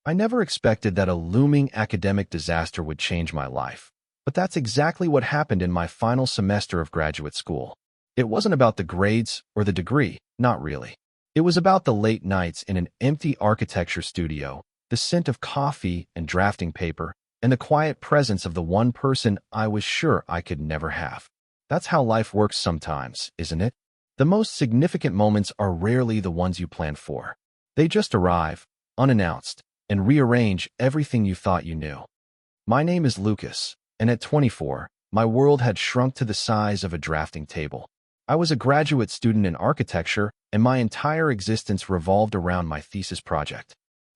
I never expected that a looming academic disaster would change my life. But that's exactly what happened in my final semester of graduate school. It wasn't about the grades or the degree, not really. It was about the late nights in an empty architecture studio, the scent of coffee and drafting paper, and the quiet presence of the one person I was sure I could never have. That's how life works sometimes, isn't it? The most significant moments are rarely the ones you plan for. They just arrive, unannounced, and rearrange everything you thought you knew. My name is Lucas, and at 24, my world had shrunk to the size of a drafting table. I was a graduate student in architecture, and my entire existence revolved around my thesis project.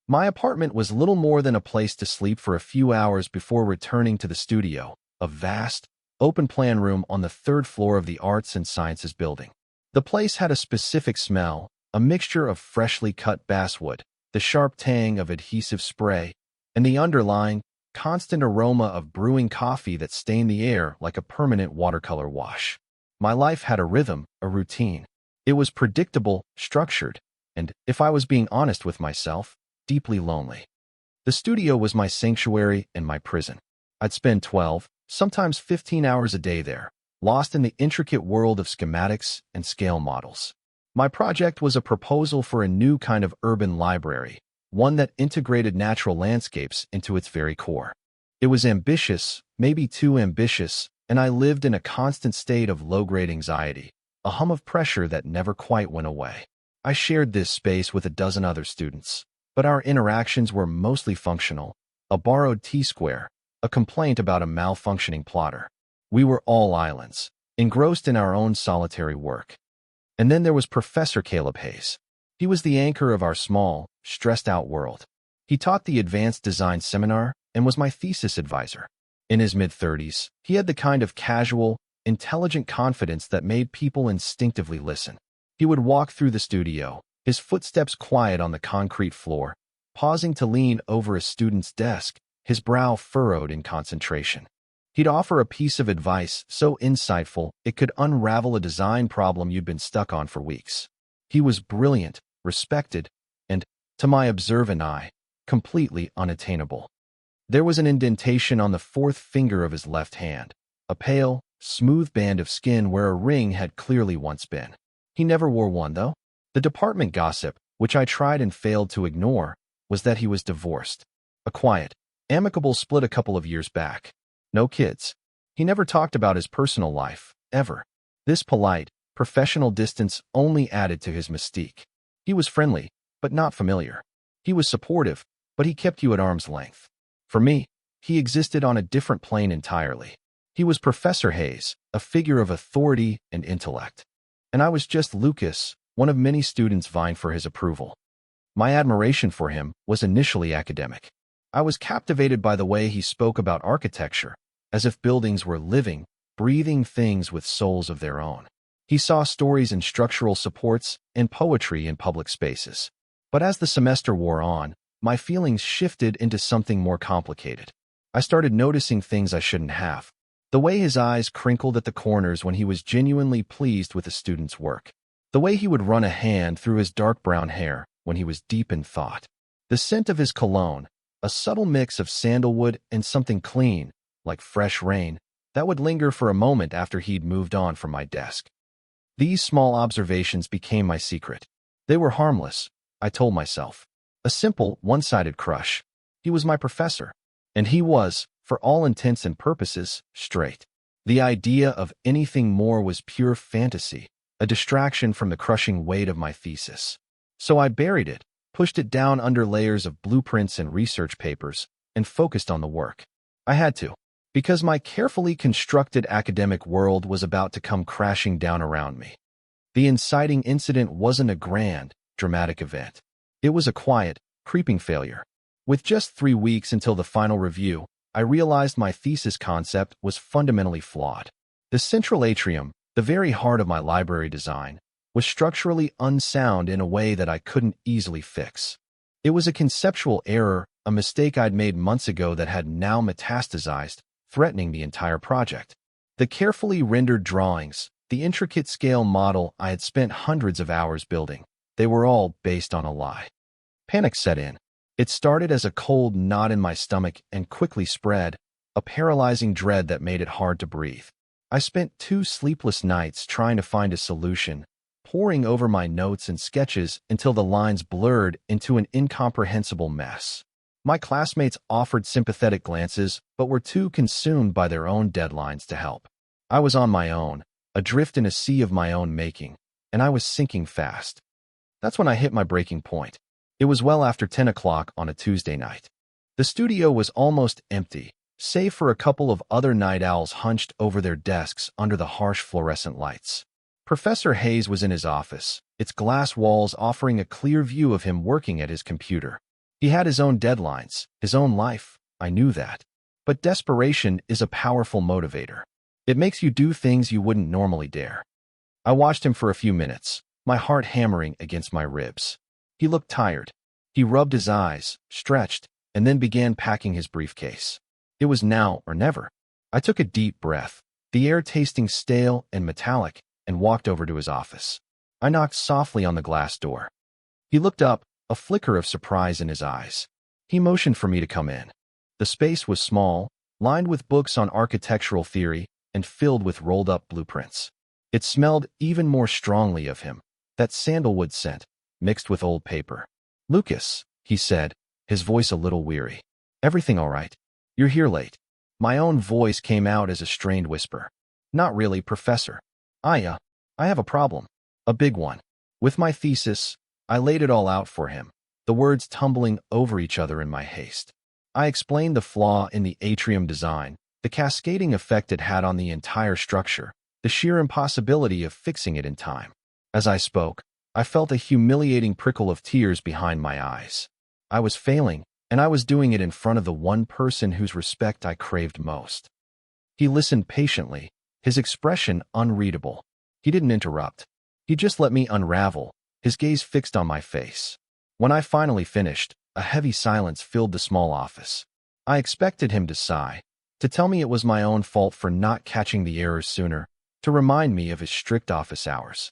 My apartment was little more than a place to sleep for a few hours before returning to the studio, a vast, open-plan room on the third floor of the Arts and Sciences building. The place had a specific smell, a mixture of freshly cut basswood, the sharp tang of adhesive spray, and the underlying, constant aroma of brewing coffee that stained the air like a permanent watercolor wash. My life had a rhythm, a routine. It was predictable, structured, and, if I was being honest with myself, deeply lonely. The studio was my sanctuary and my prison. I'd spend 12, sometimes 15 hours a day there, lost in the intricate world of schematics and scale models. My project was a proposal for a new kind of urban library, one that integrated natural landscapes into its very core. It was ambitious, maybe too ambitious, and I lived in a constant state of low-grade anxiety, a hum of pressure that never quite went away. I shared this space with a dozen other students, but our interactions were mostly functional: a borrowed T-square, a complaint about a malfunctioning plotter. We were all islands, engrossed in our own solitary work. And then there was Professor Caleb Hayes. He was the anchor of our small, stressed-out world. He taught the advanced design seminar and was my thesis advisor. In his mid-30s, he had the kind of casual, intelligent confidence that made people instinctively listen. He would walk through the studio, his footsteps quiet on the concrete floor, pausing to lean over a student's desk, his brow furrowed in concentration. He'd offer a piece of advice so insightful it could unravel a design problem you'd been stuck on for weeks. He was brilliant, respected, and, to my observant eye, completely unattainable. There was an indentation on the fourth finger of his left hand, a pale, smooth band of skin where a ring had clearly once been. He never wore one, though. The department gossip, which I tried and failed to ignore, was that he was divorced. A quiet, amicable split a couple of years back. No kids. He never talked about his personal life, ever. This polite, professional distance only added to his mystique. He was friendly, but not familiar. He was supportive, but he kept you at arm's length. For me, he existed on a different plane entirely. He was Professor Hayes, a figure of authority and intellect. And I was just Lucas, one of many students vying for his approval. My admiration for him was initially academic. I was captivated by the way he spoke about architecture, as if buildings were living, breathing things with souls of their own. He saw stories in structural supports and poetry in public spaces. But as the semester wore on, my feelings shifted into something more complicated. I started noticing things I shouldn't have. The way his eyes crinkled at the corners when he was genuinely pleased with a student's work. The way he would run a hand through his dark brown hair when he was deep in thought. The scent of his cologne, a subtle mix of sandalwood and something clean, like fresh rain, that would linger for a moment after he'd moved on from my desk. These small observations became my secret. They were harmless, I told myself. A simple, one-sided crush. He was my professor. And he was, for all intents and purposes, straight. The idea of anything more was pure fantasy, a distraction from the crushing weight of my thesis. So I buried it, pushed it down under layers of blueprints and research papers, and focused on the work. I had to, because my carefully constructed academic world was about to come crashing down around me. The inciting incident wasn't a grand, dramatic event. It was a quiet, creeping failure. With just 3 weeks until the final review, I realized my thesis concept was fundamentally flawed. The central atrium, the very heart of my library design, was structurally unsound in a way that I couldn't easily fix. It was a conceptual error, a mistake I'd made months ago that had now metastasized, threatening the entire project. The carefully rendered drawings, the intricate scale model I had spent hundreds of hours building, they were all based on a lie. Panic set in. It started as a cold knot in my stomach and quickly spread, a paralyzing dread that made it hard to breathe. I spent 2 sleepless nights trying to find a solution, poring over my notes and sketches until the lines blurred into an incomprehensible mess. My classmates offered sympathetic glances, but were too consumed by their own deadlines to help. I was on my own, adrift in a sea of my own making, and I was sinking fast. That's when I hit my breaking point. It was well after 10 o'clock on a Tuesday night. The studio was almost empty, save for a couple of other night owls hunched over their desks under the harsh fluorescent lights. Professor Hayes was in his office, its glass walls offering a clear view of him working at his computer. He had his own deadlines, his own life, I knew that. But desperation is a powerful motivator. It makes you do things you wouldn't normally dare. I watched him for a few minutes, my heart hammering against my ribs. He looked tired. He rubbed his eyes, stretched, and then began packing his briefcase. It was now or never. I took a deep breath, the air tasting stale and metallic, and walked over to his office. I knocked softly on the glass door. He looked up, a flicker of surprise in his eyes. He motioned for me to come in. The space was small, lined with books on architectural theory, and filled with rolled-up blueprints. It smelled even more strongly of him, that sandalwood scent, mixed with old paper. "Lucas," he said, his voice a little weary. "Everything all right? You're here late." My own voice came out as a strained whisper. "Not really, Professor. I have a problem. A big one. With my thesis." I laid it all out for him, the words tumbling over each other in my haste. I explained the flaw in the atrium design, the cascading effect it had on the entire structure, the sheer impossibility of fixing it in time. As I spoke, I felt a humiliating prickle of tears behind my eyes. I was failing, and I was doing it in front of the one person whose respect I craved most. He listened patiently, his expression unreadable. He didn't interrupt. He just let me unravel, his gaze fixed on my face. When I finally finished, a heavy silence filled the small office. I expected him to sigh, to tell me it was my own fault for not catching the errors sooner, to remind me of his strict office hours.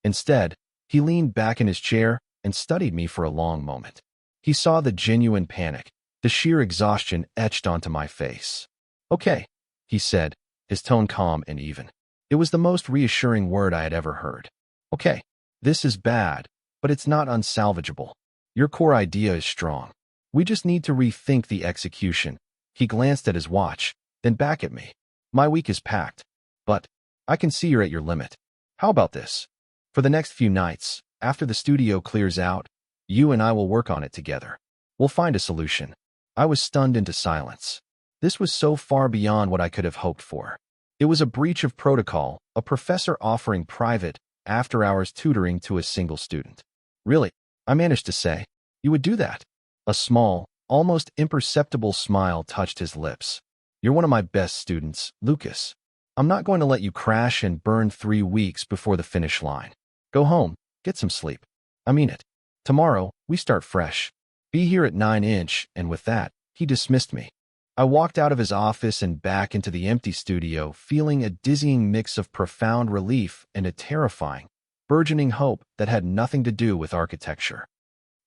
Instead, he leaned back in his chair and studied me for a long moment. He saw the genuine panic, the sheer exhaustion etched onto my face. "Okay," he said, his tone calm and even. It was the most reassuring word I had ever heard. "Okay. This is bad, but it's not unsalvageable. Your core idea is strong. We just need to rethink the execution." He glanced at his watch, then back at me. "My week is packed, but I can see you're at your limit. How about this? For the next few nights, after the studio clears out, you and I will work on it together. We'll find a solution." I was stunned into silence. This was so far beyond what I could have hoped for. It was a breach of protocol, a professor offering private, after-hours tutoring to a single student. "Really?" I managed to say. "You would do that?" A small, almost imperceptible smile touched his lips. "You're one of my best students, Lucas. I'm not going to let you crash and burn 3 weeks before the finish line. Go home, get some sleep. I mean it. Tomorrow, we start fresh. Be here at 9-inch," and with that, he dismissed me. I walked out of his office and back into the empty studio, feeling a dizzying mix of profound relief and a terrifying, burgeoning hope that had nothing to do with architecture.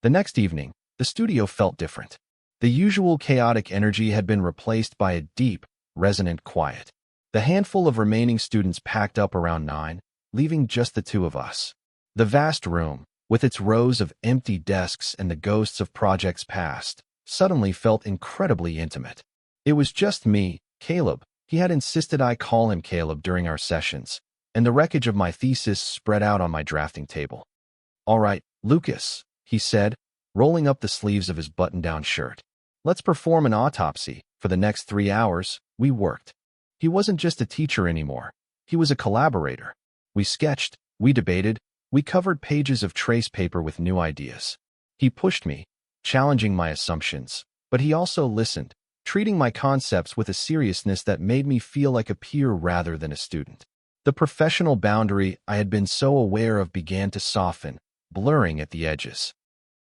The next evening, the studio felt different. The usual chaotic energy had been replaced by a deep, resonant quiet. The handful of remaining students packed up around 9, leaving just the 2 of us. The vast room, with its rows of empty desks and the ghosts of projects past, suddenly felt incredibly intimate. It was just me, Caleb. He had insisted I call him Caleb during our sessions, and the wreckage of my thesis spread out on my drafting table. "All right, Lucas," he said, rolling up the sleeves of his button-down shirt. "Let's perform an autopsy." For the next 3 hours, we worked. He wasn't just a teacher anymore. He was a collaborator. We sketched, we debated, we covered pages of trace paper with new ideas. He pushed me, challenging my assumptions, but he also listened, treating my concepts with a seriousness that made me feel like a peer rather than a student. The professional boundary I had been so aware of began to soften, blurring at the edges.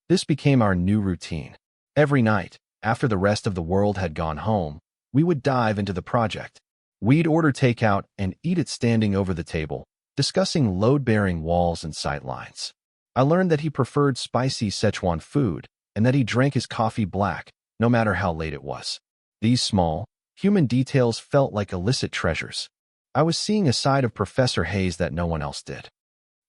This became our new routine. Every night, after the rest of the world had gone home, we would dive into the project. We'd order takeout and eat it standing over the table, discussing load-bearing walls and sightlines. I learned that he preferred spicy Szechuan food, and that he drank his coffee black, no matter how late it was. These small, human details felt like illicit treasures. I was seeing a side of Professor Hayes that no one else did.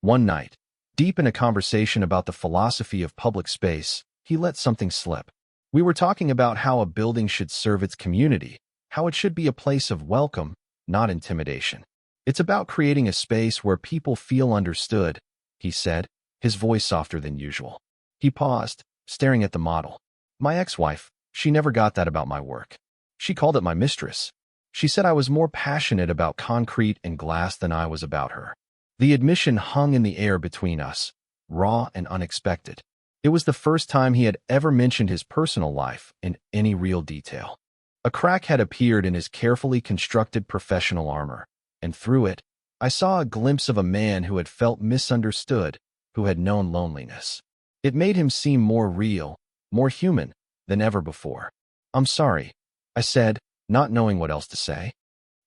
One night, deep in a conversation about the philosophy of public space, he let something slip. We were talking about how a building should serve its community, how it should be a place of welcome, not intimidation. It's about creating a space where people feel understood, he said, his voice softer than usual. He paused, staring at the model. My ex-wife, she never got that about my work. She called it my mistress. She said I was more passionate about concrete and glass than I was about her. The admission hung in the air between us, raw and unexpected. It was the first time he had ever mentioned his personal life in any real detail. A crack had appeared in his carefully constructed professional armor, and through it, I saw a glimpse of a man who had felt misunderstood, who had known loneliness. It made him seem more real, more human than ever before. I'm sorry, I said, not knowing what else to say.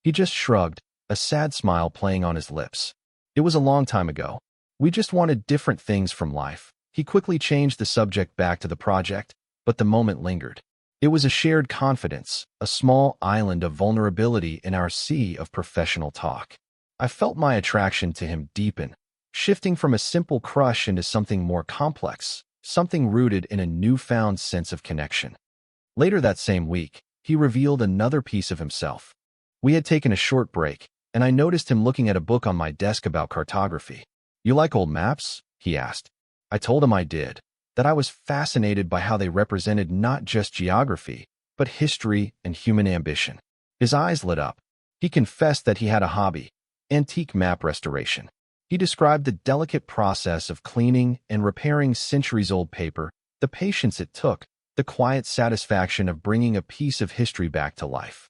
He just shrugged, a sad smile playing on his lips. It was a long time ago. We just wanted different things from life. He quickly changed the subject back to the project, but the moment lingered. It was a shared confidence, a small island of vulnerability in our sea of professional talk. I felt my attraction to him deepen, shifting from a simple crush into something more complex, something rooted in a newfound sense of connection. Later that same week, he revealed another piece of himself. We had taken a short break, and I noticed him looking at a book on my desk about cartography. You like old maps? He asked. I told him I did, that I was fascinated by how they represented not just geography, but history and human ambition. His eyes lit up. He confessed that he had a hobby, antique map restoration. He described the delicate process of cleaning and repairing centuries-old paper, the patience it took, the quiet satisfaction of bringing a piece of history back to life.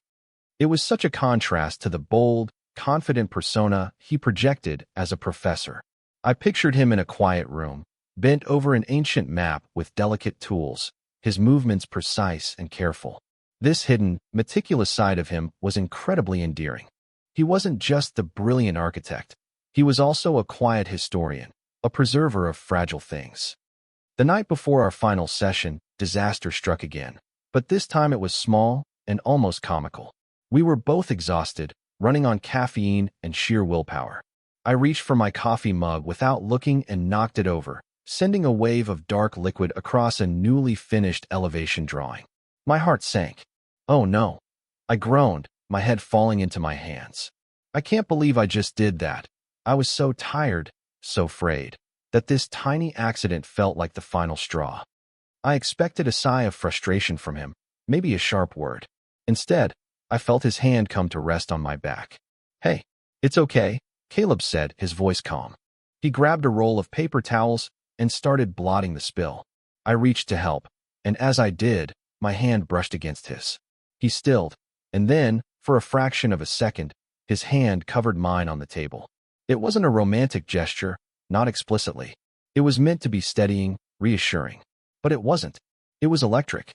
It was such a contrast to the bold, confident persona he projected as a professor. I pictured him in a quiet room, bent over an ancient map with delicate tools, his movements precise and careful. This hidden, meticulous side of him was incredibly endearing. He wasn't just the brilliant architect. He was also a quiet historian, a preserver of fragile things. The night before our final session, disaster struck again, but this time it was small and almost comical. We were both exhausted, running on caffeine and sheer willpower. I reached for my coffee mug without looking and knocked it over, sending a wave of dark liquid across a newly finished elevation drawing. My heart sank. Oh no. I groaned, my head falling into my hands. I can't believe I just did that. I was so tired, so frayed, that this tiny accident felt like the final straw. I expected a sigh of frustration from him, maybe a sharp word. Instead, I felt his hand come to rest on my back. Hey, it's okay, Caleb said, his voice calm. He grabbed a roll of paper towels and started blotting the spill. I reached to help, and as I did, my hand brushed against his. He stilled, and then, for a fraction of a second, his hand covered mine on the table. It wasn't a romantic gesture, not explicitly. It was meant to be steadying, reassuring. But it wasn't. It was electric.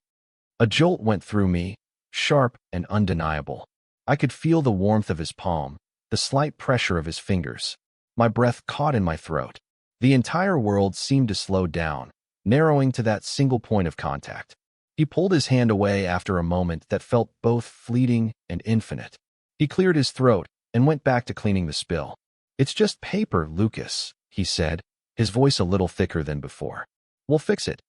A jolt went through me, sharp and undeniable. I could feel the warmth of his palm, the slight pressure of his fingers. My breath caught in my throat. The entire world seemed to slow down, narrowing to that single point of contact. He pulled his hand away after a moment that felt both fleeting and infinite. He cleared his throat and went back to cleaning the spill. It's just paper, Lucas, he said, his voice a little thicker than before. We'll fix it.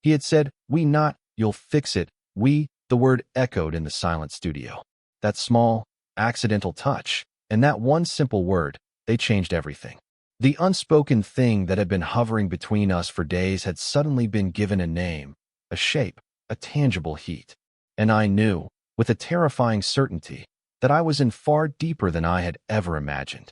He had said, we not, you'll fix it, we, the word echoed in the silent studio. That small, accidental touch, and that one simple word, they changed everything. The unspoken thing that had been hovering between us for days had suddenly been given a name, a shape, a tangible heat. And I knew, with a terrifying certainty, that I was in far deeper than I had ever imagined.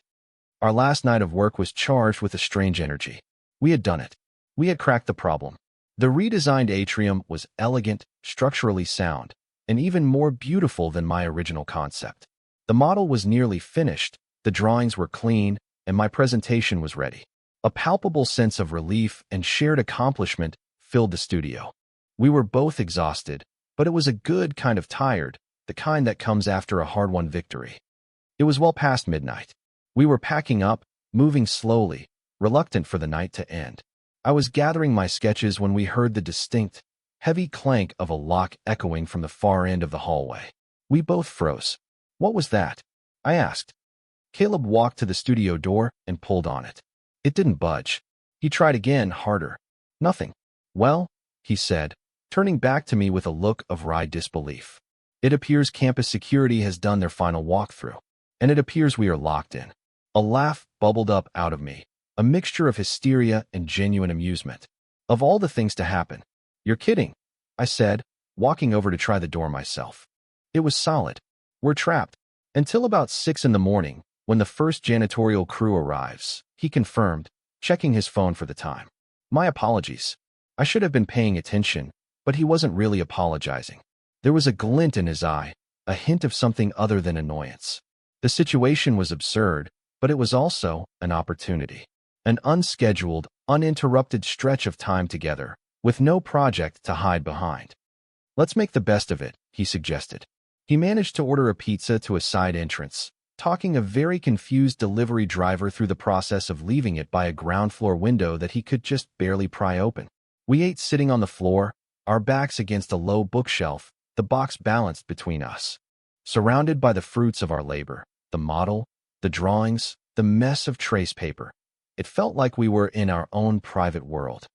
Our last night of work was charged with a strange energy. We had done it. We had cracked the problem. The redesigned atrium was elegant, structurally sound, and even more beautiful than my original concept. The model was nearly finished, the drawings were clean, and my presentation was ready. A palpable sense of relief and shared accomplishment filled the studio. We were both exhausted, but it was a good kind of tired, the kind that comes after a hard-won victory. It was well past midnight. We were packing up, moving slowly, reluctant for the night to end. I was gathering my sketches when we heard the distinct, heavy clank of a lock echoing from the far end of the hallway. We both froze. What was that? I asked. Caleb walked to the studio door and pulled on it. It didn't budge. He tried again, harder. Nothing. Well, he said, turning back to me with a look of wry disbelief. It appears campus security has done their final walkthrough, and it appears we are locked in. A laugh bubbled up out of me, a mixture of hysteria and genuine amusement. Of all the things to happen. You're kidding, I said, walking over to try the door myself. It was solid. We're trapped. Until about 6 in the morning, when the first janitorial crew arrives, he confirmed, checking his phone for the time. My apologies. I should have been paying attention, but he wasn't really apologizing. There was a glint in his eye, a hint of something other than annoyance. The situation was absurd, but it was also an opportunity. An unscheduled, uninterrupted stretch of time together, with no project to hide behind. Let's make the best of it, he suggested. He managed to order a pizza to a side entrance, talking a very confused delivery driver through the process of leaving it by a ground floor window that he could just barely pry open. We ate sitting on the floor, our backs against a low bookshelf, the box balanced between us. Surrounded by the fruits of our labor, the model, the drawings, the mess of trace paper. It felt like we were in our own private world.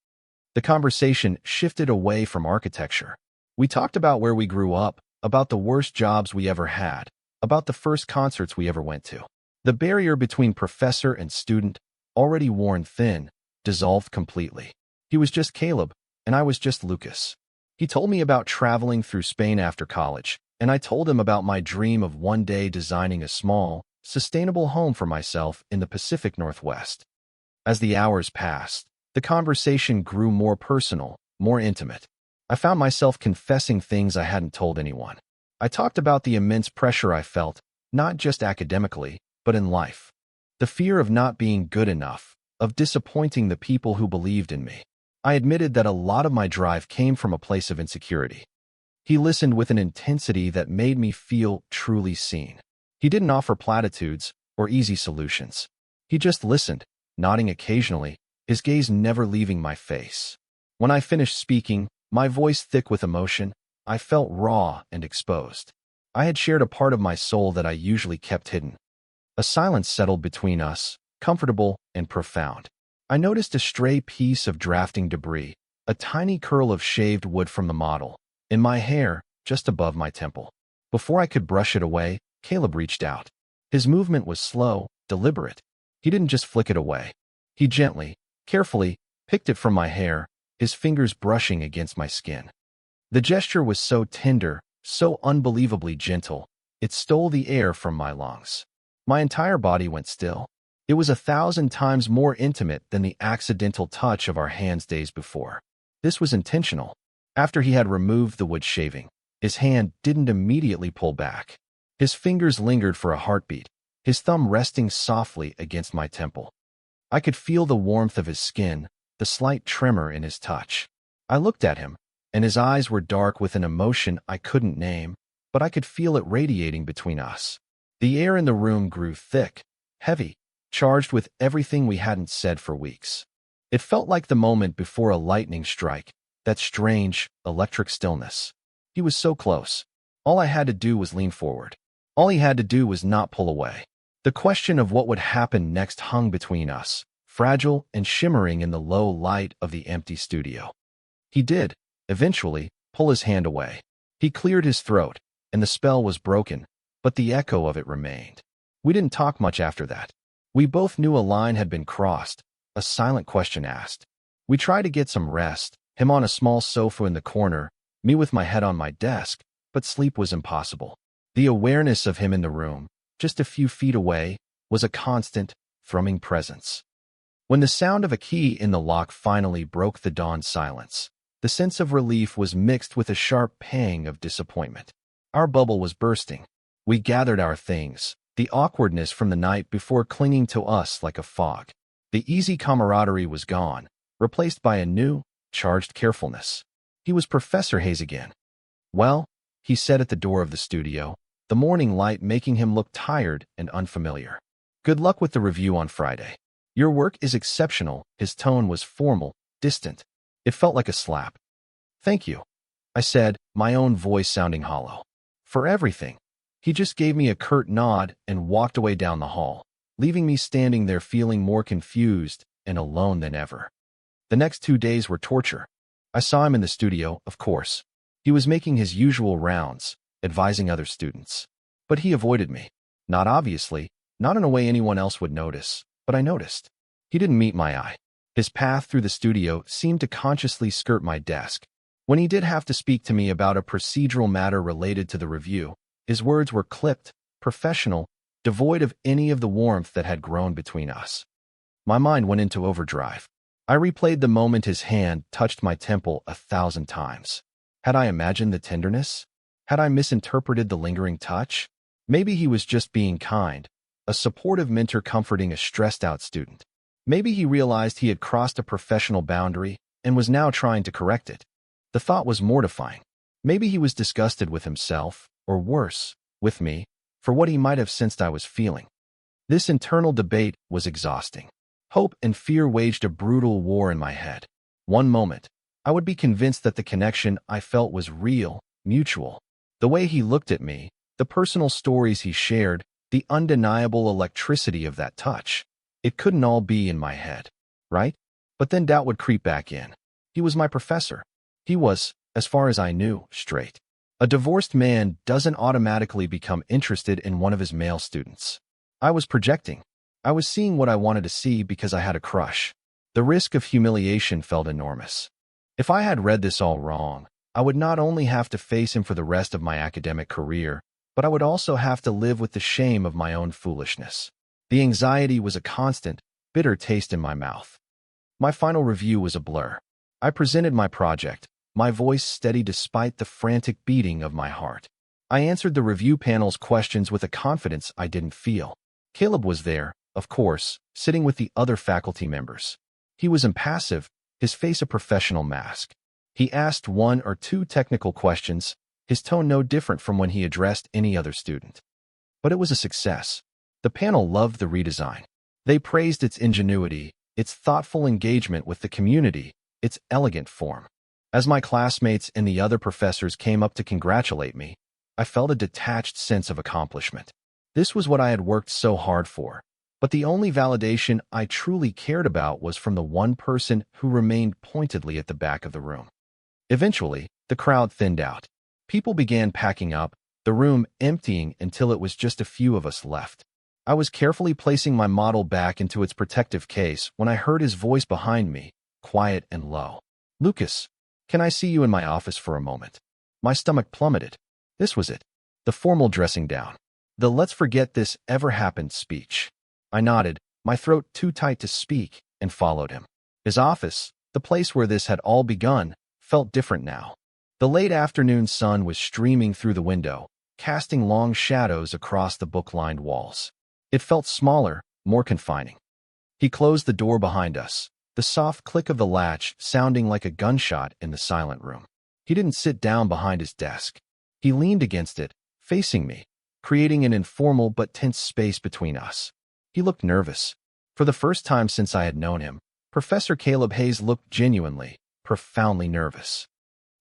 The conversation shifted away from architecture. We talked about where we grew up, about the worst jobs we ever had, about the first concerts we ever went to. The barrier between professor and student, already worn thin, dissolved completely. He was just Caleb, and I was just Lucas. He told me about traveling through Spain after college, and I told him about my dream of one day designing a small, sustainable home for myself in the Pacific Northwest. As the hours passed, the conversation grew more personal, more intimate. I found myself confessing things I hadn't told anyone. I talked about the immense pressure I felt, not just academically, but in life. The fear of not being good enough, of disappointing the people who believed in me. I admitted that a lot of my drive came from a place of insecurity. He listened with an intensity that made me feel truly seen. He didn't offer platitudes or easy solutions. He just listened, nodding occasionally, his gaze never leaving my face. When I finished speaking, my voice thick with emotion, I felt raw and exposed. I had shared a part of my soul that I usually kept hidden. A silence settled between us, comfortable and profound. I noticed a stray piece of drafting debris, a tiny curl of shaved wood from the model, in my hair, just above my temple. Before I could brush it away, Caleb reached out. His movement was slow, deliberate. He didn't just flick it away. He gently, carefully, picked it from my hair, his fingers brushing against my skin. The gesture was so tender, so unbelievably gentle, it stole the air from my lungs. My entire body went still. It was 1,000 times more intimate than the accidental touch of our hands days before. This was intentional. After he had removed the wood shaving, his hand didn't immediately pull back. His fingers lingered for a heartbeat, his thumb resting softly against my temple. I could feel the warmth of his skin, the slight tremor in his touch. I looked at him, and his eyes were dark with an emotion I couldn't name, but I could feel it radiating between us. The air in the room grew thick, heavy, charged with everything we hadn't said for weeks. It felt like the moment before a lightning strike, that strange, electric stillness. He was so close. All I had to do was lean forward. All he had to do was not pull away. The question of what would happen next hung between us, fragile and shimmering in the low light of the empty studio. He did, eventually, pull his hand away. He cleared his throat, and the spell was broken, but the echo of it remained. We didn't talk much after that. We both knew a line had been crossed, a silent question asked. We tried to get some rest, him on a small sofa in the corner, me with my head on my desk, but sleep was impossible. The awareness of him in the room, just a few feet away, was a constant, thrumming presence. When the sound of a key in the lock finally broke the dawn silence, the sense of relief was mixed with a sharp pang of disappointment. Our bubble was bursting. We gathered our things, the awkwardness from the night before clinging to us like a fog. The easy camaraderie was gone, replaced by a new, charged carefulness. He was Professor Hayes again. Well, he said at the door of the studio, the morning light making him look tired and unfamiliar. Good luck with the review on Friday. Your work is exceptional. His tone was formal, distant. It felt like a slap. Thank you. I said, my own voice sounding hollow. For everything. He just gave me a curt nod and walked away down the hall, leaving me standing there feeling more confused and alone than ever. The next 2 days were torture. I saw him in the studio, of course. He was making his usual rounds, advising other students. But he avoided me. Not obviously, not in a way anyone else would notice, but I noticed. He didn't meet my eye. His path through the studio seemed to consciously skirt my desk. When he did have to speak to me about a procedural matter related to the review, his words were clipped, professional, devoid of any of the warmth that had grown between us. My mind went into overdrive. I replayed the moment his hand touched my temple 1,000 times. Had I imagined the tenderness? Had I misinterpreted the lingering touch? Maybe he was just being kind, a supportive mentor comforting a stressed-out student. Maybe he realized he had crossed a professional boundary and was now trying to correct it. The thought was mortifying. Maybe he was disgusted with himself, or worse, with me, for what he might have sensed I was feeling. This internal debate was exhausting. Hope and fear waged a brutal war in my head. One moment, I would be convinced that the connection I felt was real, mutual. The way he looked at me, the personal stories he shared, the undeniable electricity of that touch. It couldn't all be in my head, right? But then doubt would creep back in. He was my professor. He was, as far as I knew, straight. A divorced man doesn't automatically become interested in one of his male students. I was projecting. I was seeing what I wanted to see because I had a crush. The risk of humiliation felt enormous. If I had read this all wrong, I would not only have to face him for the rest of my academic career, but I would also have to live with the shame of my own foolishness. The anxiety was a constant, bitter taste in my mouth. My final review was a blur. I presented my project, my voice steady despite the frantic beating of my heart. I answered the review panel's questions with a confidence I didn't feel. Caleb was there, of course, sitting with the other faculty members. He was impassive, his face a professional mask. He asked 1 or 2 technical questions, his tone no different from when he addressed any other student. But it was a success. The panel loved the redesign. They praised its ingenuity, its thoughtful engagement with the community, its elegant form. As my classmates and the other professors came up to congratulate me, I felt a detached sense of accomplishment. This was what I had worked so hard for. But the only validation I truly cared about was from the one person who remained pointedly at the back of the room. Eventually, the crowd thinned out. People began packing up, the room emptying until it was just a few of us left. I was carefully placing my model back into its protective case when I heard his voice behind me, quiet and low. "Lucas, can I see you in my office for a moment?" My stomach plummeted. This was it. The formal dressing down. The "let's forget this ever happened" speech. I nodded, my throat too tight to speak, and followed him. His office, the place where this had all begun, felt different now. The late afternoon sun was streaming through the window, casting long shadows across the book-lined walls. It felt smaller, more confining. He closed the door behind us, the soft click of the latch sounding like a gunshot in the silent room. He didn't sit down behind his desk. He leaned against it, facing me, creating an informal but tense space between us. He looked nervous. For the first time since I had known him, Professor Caleb Hayes looked genuinely, profoundly nervous.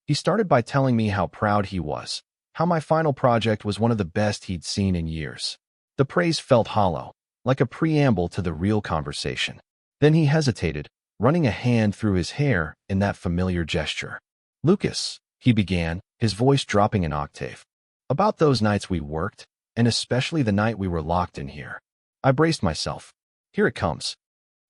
He started by telling me how proud he was, how my final project was one of the best he'd seen in years. The praise felt hollow, like a preamble to the real conversation. Then he hesitated, running a hand through his hair in that familiar gesture. "Lucas," he began, his voice dropping an octave. "About those nights we worked, and especially the night we were locked in here." I braced myself. Here it comes.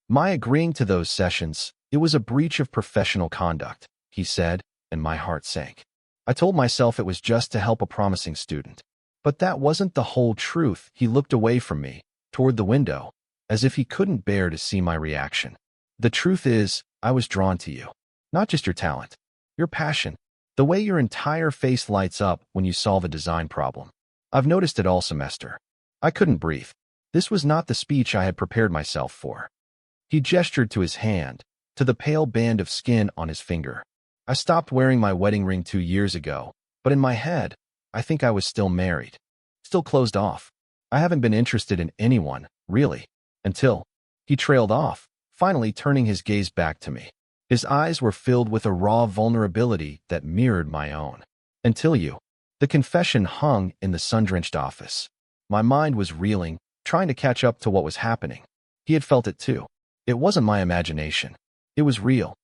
My agreeing to those sessions, it was a breach of professional conduct, he said, and my heart sank. I told myself it was just to help a promising student. But that wasn't the whole truth. He looked away from me, toward the window, as if he couldn't bear to see my reaction. "The truth is, I was drawn to you. Not just your talent, your passion, the way your entire face lights up when you solve a design problem. I've noticed it all semester." I couldn't breathe. This was not the speech I had prepared myself for. He gestured to his hand, to the pale band of skin on his finger. I stopped wearing my wedding ring 2 years ago, but in my head, I think I was still married. Still closed off. I haven't been interested in anyone, really, until... He trailed off, finally turning his gaze back to me. His eyes were filled with a raw vulnerability that mirrored my own. Until you. The confession hung in the sun-drenched office. My mind was reeling, trying to catch up to what was happening. He had felt it too. It wasn't my imagination. It was real.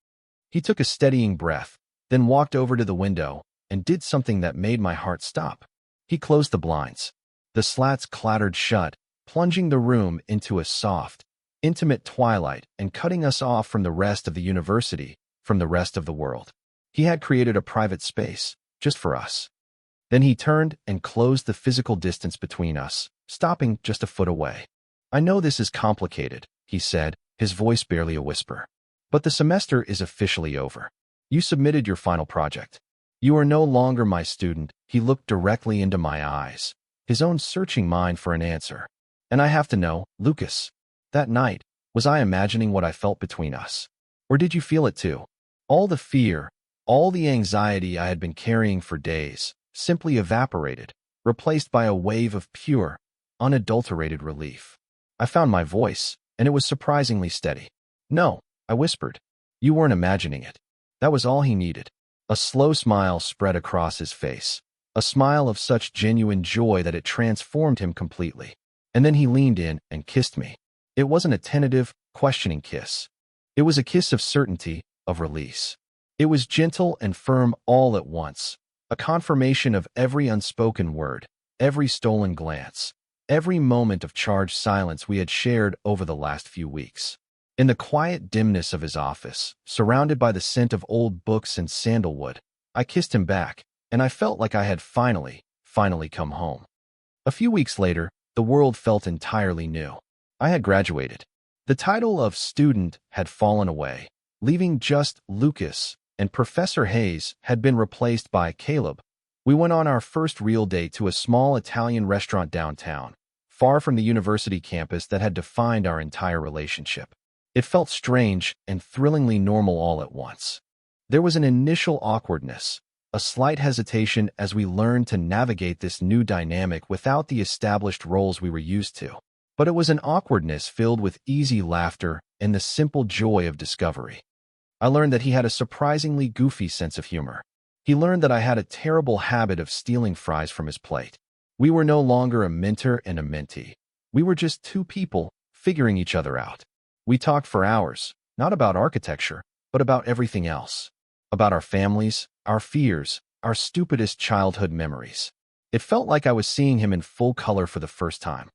He took a steadying breath, then walked over to the window and did something that made my heart stop. He closed the blinds. The slats clattered shut, plunging the room into a soft, intimate twilight and cutting us off from the rest of the university, from the rest of the world. He had created a private space, just for us. Then he turned and closed the physical distance between us, stopping just a foot away. "I know this is complicated," he said, his voice barely a whisper. "But the semester is officially over. You submitted your final project. You are no longer my student." He looked directly into my eyes, his own searching mind for an answer. "And I have to know, Lucas, that night, was I imagining what I felt between us? Or did you feel it too? All the fear, all the anxiety I had been carrying for days, simply evaporated, replaced by a wave of pure, unadulterated relief. I found my voice, and it was surprisingly steady. "No," I whispered. "You weren't imagining it." That was all he needed. A slow smile spread across his face, a smile of such genuine joy that it transformed him completely. And then he leaned in and kissed me. It wasn't a tentative, questioning kiss. It was a kiss of certainty, of release. It was gentle and firm all at once, a confirmation of every unspoken word, every stolen glance, every moment of charged silence we had shared over the last few weeks. In the quiet dimness of his office, surrounded by the scent of old books and sandalwood, I kissed him back, and I felt like I had finally come home. A few weeks later, the world felt entirely new. I had graduated. The title of student had fallen away, leaving just Lucas, and Professor Hayes had been replaced by Caleb. We went on our first real date to a small Italian restaurant downtown, far from the university campus that had defined our entire relationship. It felt strange and thrillingly normal all at once. There was an initial awkwardness, a slight hesitation as we learned to navigate this new dynamic without the established roles we were used to. But it was an awkwardness filled with easy laughter and the simple joy of discovery. I learned that he had a surprisingly goofy sense of humor. He learned that I had a terrible habit of stealing fries from his plate. We were no longer a mentor and a mentee. We were just two people figuring each other out. We talked for hours, not about architecture, but about everything else. About our families, our fears, our stupidest childhood memories. It felt like I was seeing him in full color for the first time.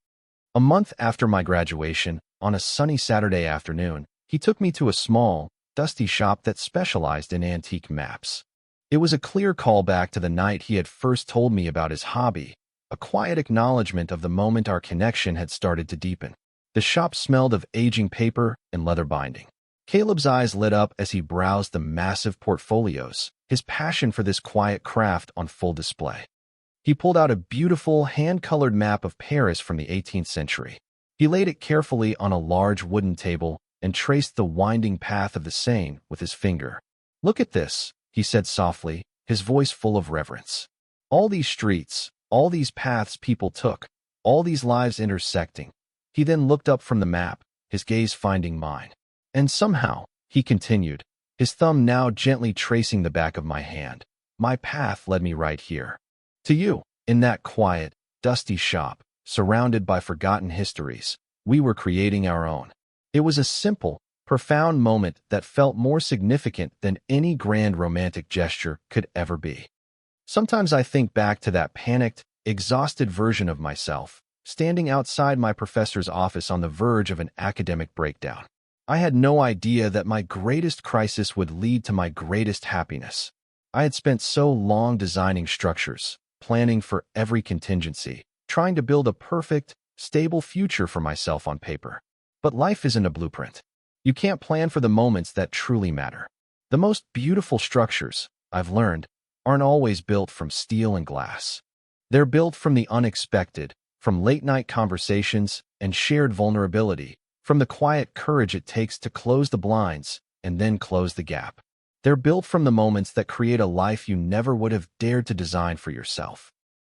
A month after my graduation, on a sunny Saturday afternoon, he took me to a small, dusty shop that specialized in antique maps. It was a clear callback to the night he had first told me about his hobby, a quiet acknowledgement of the moment our connection had started to deepen. The shop smelled of aging paper and leather binding. Caleb's eyes lit up as he browsed the massive portfolios, his passion for this quiet craft on full display. He pulled out a beautiful, hand-colored map of Paris from the 18th century. He laid it carefully on a large wooden table and traced the winding path of the Seine with his finger. "Look at this," he said softly, his voice full of reverence. "All these streets, all these paths people took, all these lives intersecting." He then looked up from the map, his gaze finding mine. "And somehow," he continued, his thumb now gently tracing the back of my hand, "my path led me right here. To you, in that quiet, dusty shop, surrounded by forgotten histories, we were creating our own." It was a simple, profound moment that felt more significant than any grand romantic gesture could ever be. Sometimes I think back to that panicked, exhausted version of myself, standing outside my professor's office on the verge of an academic breakdown. I had no idea that my greatest crisis would lead to my greatest happiness. I had spent so long designing structures, planning for every contingency, trying to build a perfect, stable future for myself on paper. But life isn't a blueprint. You can't plan for the moments that truly matter. The most beautiful structures, I've learned, aren't always built from steel and glass. They're built from the unexpected, from late-night conversations and shared vulnerability, from the quiet courage it takes to close the blinds and then close the gap. They're built from the moments that create a life you never would have dared to design for yourself.